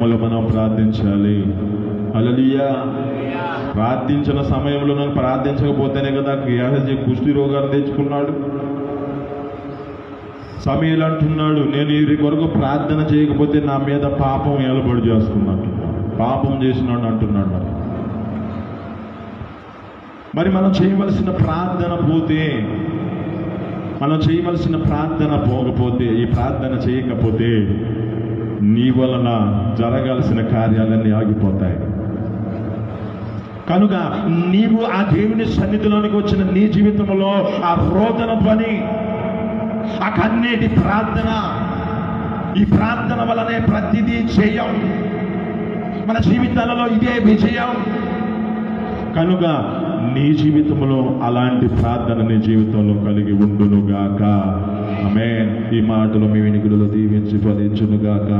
మనం ప్రార్థించాలి. హల్లెలూయా. ప్రార్థించిన సమయంలో నన్ను ప్రార్థించకపోతేనే కదా గేహజీ కుష్టి రోగాన్ని తెచ్చుకున్నాడు. సమీల్ అంటున్నాడు, నేను ఈ వరకు ప్రార్థన చేయకపోతే నా మీద పాపం ఏలుబడి చేస్తున్నట్టు, పాపం చేసినాడు అంటున్నాడు. మరి మనం చేయవలసిన ప్రార్థన పోతే, మనం చేయవలసిన ప్రార్థన పోకపోతే, ఈ ప్రార్థన చేయకపోతే నీ వలన జరగాల్సిన కార్యాలన్నీ ఆగిపోతాయి. కనుక నీవు ఆ దేవుని సన్నిధిలోనికి వచ్చిన నీ జీవితంలో ఆ రోదన ధ్వని, ఆ కన్నీటి ప్రార్థన, ఈ ప్రార్థన వలనే ప్రతిదీ జయం, మన జీవితాలలో ఇదే విజయం. కనుక నీ జీవితంలో అలాంటి ప్రార్థన నీ జీవితంలో కలిగి ఉండునుగాక. ఆమేన్. ఈ మాటలు మీ వినికిడిలో దీవించి ఫలించునుగాక.